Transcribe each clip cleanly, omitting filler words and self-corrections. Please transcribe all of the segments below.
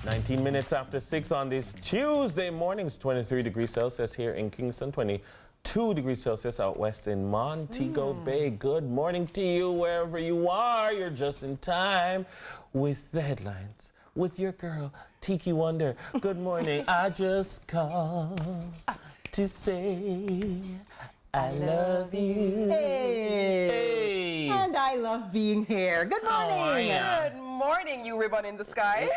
19 minutes after 6 on this Tuesday morning. It's 23 degrees Celsius here in Kingston, 22 degrees Celsius out west in Montego Bay. Good morning to you wherever you are. You're just in time with the headlines with your girl, Tiki Wonder. Good morning. I just called to say I love you. Hey. And I love being here. Good morning. Good morning, you ribbon in the sky.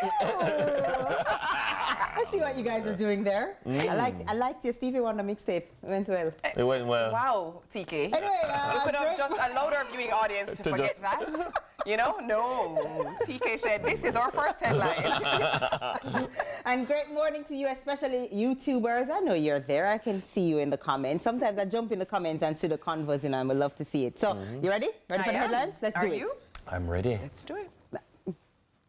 I see what you guys are doing there. I liked your Stevie Wonder mixtape. It went well. It went well. Wow, TK. Anyway, we could have just allowed our viewing audience to forget that. You know, no. TK said, this is our first headline. And great morning to you, especially YouTubers. I know you're there. I can see you in the comments. Sometimes I jump in the comments and see the convos and I would love to see it. So, you ready? Ready for the headlines? Let's do it. Are you? I'm ready. Let's do it.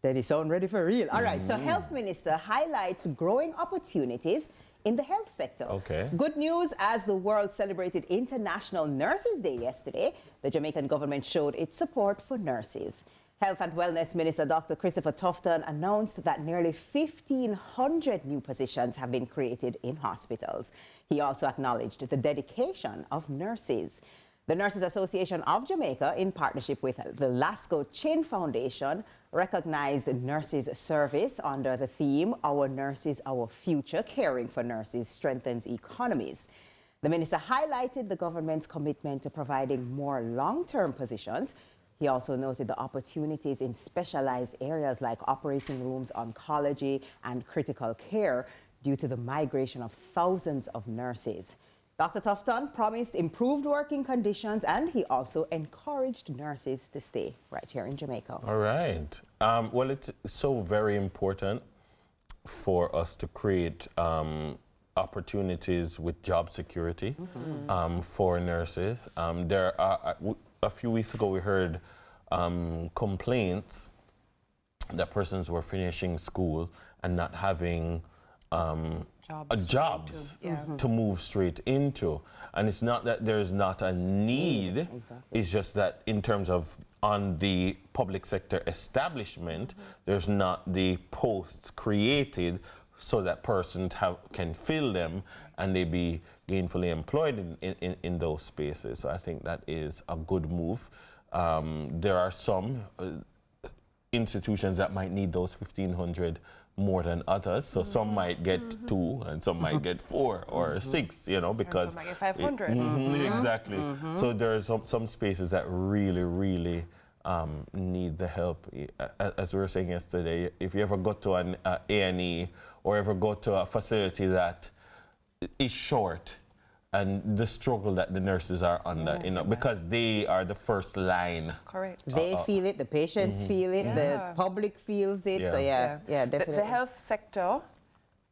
Daddy sound ready for real. All right, so Health Minister highlights growing opportunities in the health sector. Okay. Good news, as the world celebrated International Nurses Day yesterday, the Jamaican government showed its support for nurses. Health and Wellness Minister Dr. Christopher Tufton announced that nearly 1,500 new positions have been created in hospitals. He also acknowledged the dedication of nurses. The Nurses Association of Jamaica, in partnership with the Lasco Chin Foundation, recognized nurses' service under the theme, Our Nurses, Our Future, Caring for Nurses Strengthens Economies. The minister highlighted the government's commitment to providing more long-term positions. He also noted the opportunities in specialized areas like operating rooms, oncology, and critical care due to the migration of thousands of nurses. Dr. Tufton promised improved working conditions, and he also encouraged nurses to stay right here in Jamaica. All right. Well, it's so very important for us to create opportunities with job security for nurses. There are, a few weeks ago, we heard complaints that persons were finishing school and not having jobs to move straight into. And it's not that there's not a need, it's just that in terms of on the public sector establishment, there's not the posts created so that persons can fill them and they be gainfully employed in those spaces. So I think that is a good move. There are some institutions that might need those 1,500 more than others, so some might get 2 and some might get 4 or 6, you know, because and some might get 500. Exactly. So there's some spaces that really need the help. As we were saying yesterday, if you ever go to an A&E or ever go to a facility that is short, and the struggle that the nurses are under, you know, because they are the first line. Correct. They feel it, the patients feel it, the public feels it. So definitely. The health sector,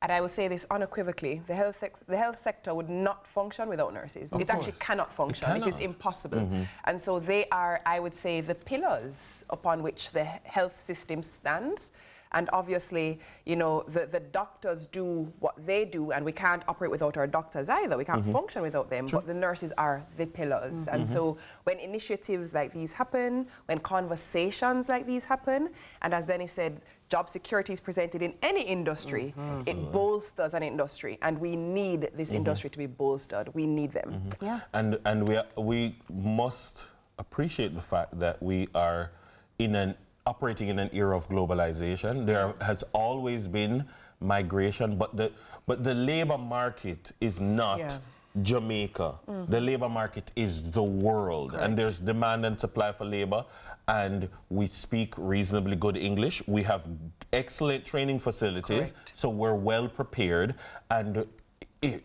and I will say this unequivocally, the health sector would not function without nurses. It actually cannot function. It is impossible. And so they are, I would say, the pillars upon which the health system stands. And obviously, you know, the doctors do what they do, and we can't operate without our doctors either. We can't function without them, but the nurses are the pillars. And so when initiatives like these happen, when conversations like these happen, and as Dennis said, job security is presented in any industry, it bolsters an industry, and we need this industry to be bolstered. We need them. And we must appreciate the fact that we are operating in an era of globalization. There has always been migration, but the labor market is not Jamaica. The labor market is the world. Correct. And there's demand and supply for labor, and we speak reasonably good English. We have excellent training facilities. Correct. So we're well prepared, and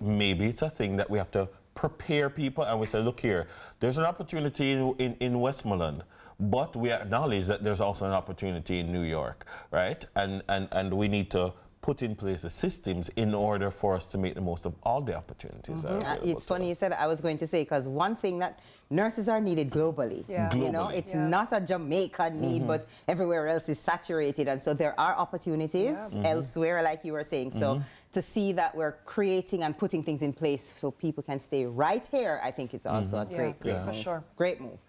maybe it's a thing that we have to prepare people, and we say, look here, there's an opportunity in Westmoreland, but we acknowledge that there's also an opportunity in New York, right? And we need to put in place the systems in order for us to make the most of all the opportunities. It's funny you said that. I was going to say, because one thing that nurses are needed globally. You know, it's not a Jamaica need, but everywhere else is saturated. And so there are opportunities elsewhere, like you were saying. So to see that we're creating and putting things in place so people can stay right here, I think it's also a great move. For sure. Great move.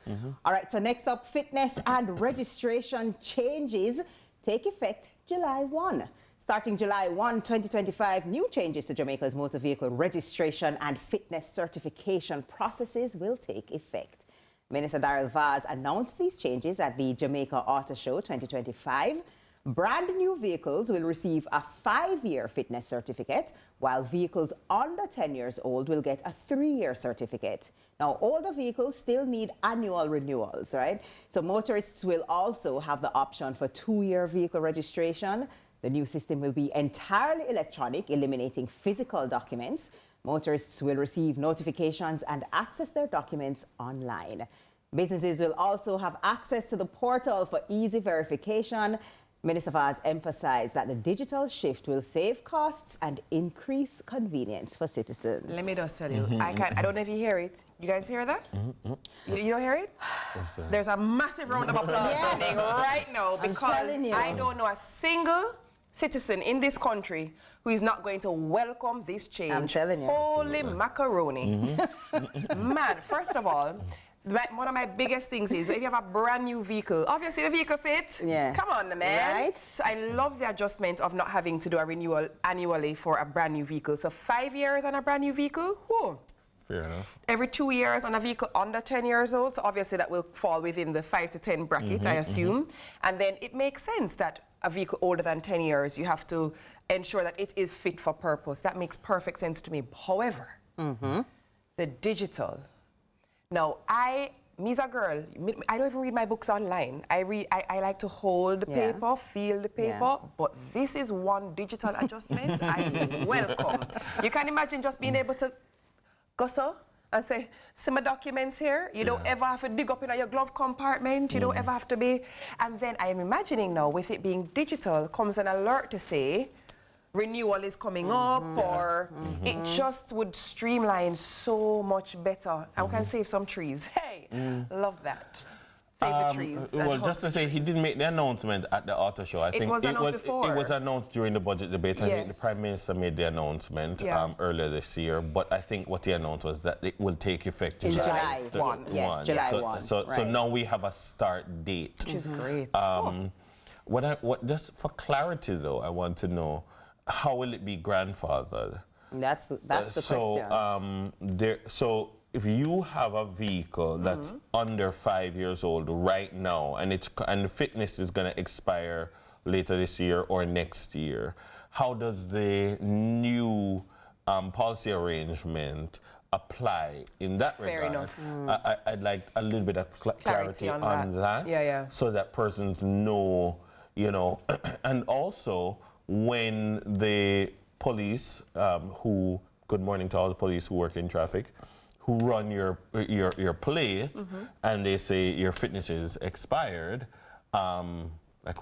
All right, so next up, fitness and registration changes take effect July 1. Starting July 1, 2025, new changes to Jamaica's motor vehicle registration and fitness certification processes will take effect. Minister Darrell Vaz announced these changes at the Jamaica Auto Show 2025. Brand new vehicles will receive a 5-year fitness certificate, while vehicles under 10 years old will get a 3-year certificate. Now, older vehicles still need annual renewals, right? So motorists will also have the option for 2-year vehicle registration. The new system will be entirely electronic, eliminating physical documents. Motorists will receive notifications and access their documents online. Businesses will also have access to the portal for easy verification. Minister Vaz emphasized that the digital shift will save costs and increase convenience for citizens. Let me just tell you, I don't know if you hear it. You guys hear that? You don't hear it? There's a massive round of applause happening right now because I don't know a single citizen in this country who is not going to welcome this change. I'm telling you. Holy macaroni. Man, first of all, one of my biggest things is if you have a brand new vehicle, obviously the vehicle fits. Yeah. Come on, man. Right? So I love the adjustment of not having to do a renewal annually for a brand new vehicle. So 5 years on a brand new vehicle, whoa. Fair enough. Every 2 years on a vehicle under 10 years old. So obviously that will fall within the 5 to 10 bracket, I assume. And then it makes sense that a vehicle older than 10 years, you have to ensure that it is fit for purpose. That makes perfect sense to me. However, the digital. Now, me as a girl, I don't even read my books online. I like to hold the paper, feel the paper, but this is one digital adjustment I welcome. You can imagine just being able to go so and say, see my documents here. You don't ever have to dig up in your glove compartment. You don't ever have to be. And then I'm imagining now, with it being digital, comes an alert to say, renewal is coming up, or it just would streamline so much better. And we can save some trees. Hey, love that. Save the trees. Well, just to say, he didn't make the announcement at the auto show. I think was announced before. It was announced during the budget debate. I think the Prime Minister made the announcement earlier this year. But I think what he announced was that it will take effect in July 1. Yes, July 1. So now we have a start date. Which is great. Just for clarity, though, I want to know, how will it be grandfathered? That's the question. So if you have a vehicle that's under 5 years old right now, and the fitness is going to expire later this year or next year, how does the new policy arrangement apply in that Fair regard? enough. I'd like a little bit of clarity on that. So that persons know, you know, and also when the police, good morning to all the police who work in traffic, who run your plate and they say your fitness is expired, like,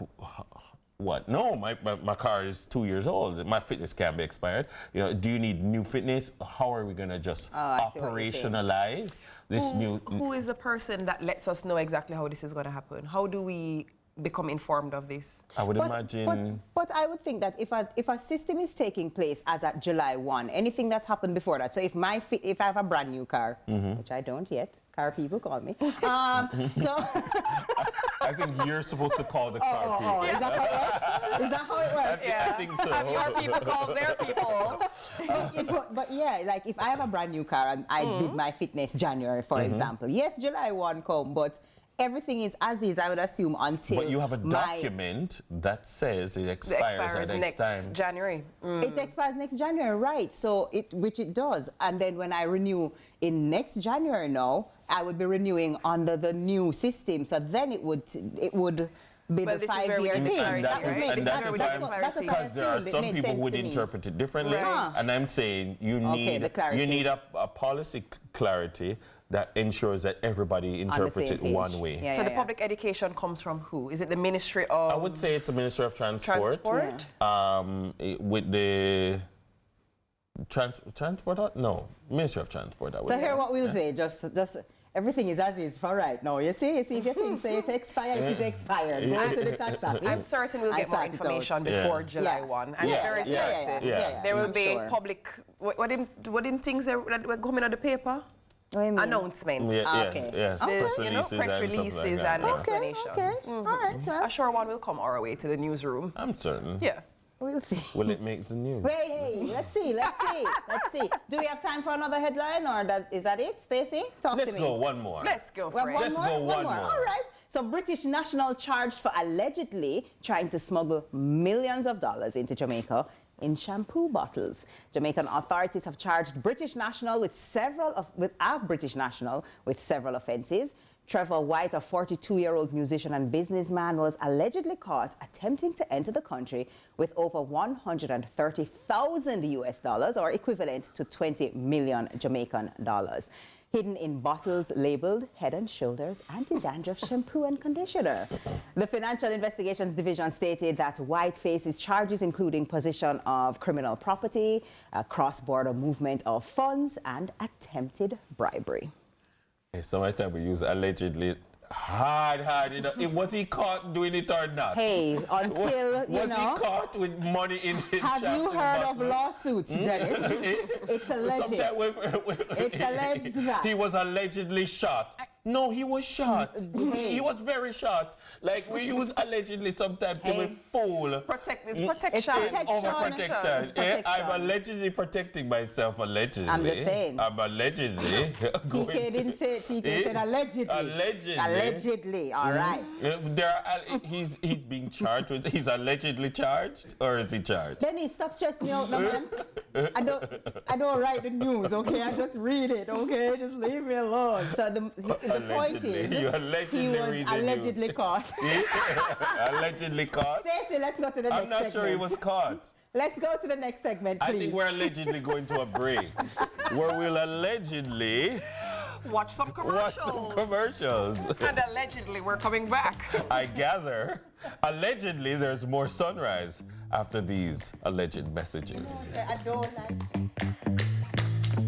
what? No, my car is 2 years old. My fitness can't be expired. You know, do you need new fitness? How are we gonna just operationalize this new? Who is the person that lets us know exactly how this is gonna happen? How do we become informed of this? I would imagine. But I would think that if a system is taking place as at July 1, anything that's happened before that, so if I have a brand new car, which I don't yet, car people call me, so... I think you're supposed to call the car people. Is that how it works? Is that how it works? I think so. Have your people call their people. But yeah, like if I have a brand new car and I did my fitness January, for example, yes, July 1 come, but everything is as is, I would assume, until. But you have a document that says it expires at next time. January. It expires next January, right? So which it does, and then when I renew in next January now, I would be renewing under the new system. So then it would be the 5-year thing. Because there are some people who would interpret it differently, and I'm saying you need a policy clarity that ensures that everybody interprets it one way. So the public education comes from who? Is it the Ministry of... I would say it's the Ministry of Transport. With the... Transport? No, Ministry of Transport. So here what we'll say, just everything is as is for right now. You see if your thing say it expired, it is expired. Go to the tax office. I'm certain we'll get more information before July 1. I'm very certain. There will be public... What in things that were coming on the paper? Announcements. Press releases and explanations. All right. I'm sure one will come our way to the newsroom. I'm certain. Yeah. We'll see. Will it make the news? Hey, let's see. Do we have time for another headline, or is that it, Stacey? Talk to me. Let's go one more. Let's go for it. Let's go one more. All right. So British national charged for allegedly trying to smuggle millions of dollars into Jamaica in shampoo bottles. Jamaican authorities have charged British national with several offences. Trevor White, a 42-year-old musician and businessman, was allegedly caught attempting to enter the country with over 130,000 US dollars, or equivalent to 20 million Jamaican dollars, hidden in bottles labeled Head and Shoulders anti-dandruff shampoo and conditioner. The Financial Investigations Division stated that White faces charges including possession of criminal property, cross-border movement of funds, and attempted bribery. Okay, so I thought we use allegedly hard. Was he caught doing it or not? Hey, until, was he caught with money in his Have you heard of lawsuits, Dennis? It's alleged. It's alleged that. He was allegedly shot. No, he was shot. Hey. He was very shot. Like, we use allegedly sometimes to be fool. Protection. Overprotection. Protection. I'm allegedly protecting myself, allegedly. I'm just saying. I'm allegedly. TK didn't say it. TK said allegedly. Allegedly. All right. He's being charged with. He's allegedly charged, or is he charged? Dennis, stop stressing me out, no, man. I don't write the news, okay? I just read it, okay? Just leave me alone. So the point is, he was allegedly caught. Allegedly caught? Stacey, let's go to the next segment. I'm not sure he was caught. Let's go to the next segment, please. I think we're allegedly going to a break where we'll allegedly watch some commercials. And allegedly we're coming back. I gather, allegedly there's more sunrise after these alleged messages. I don't like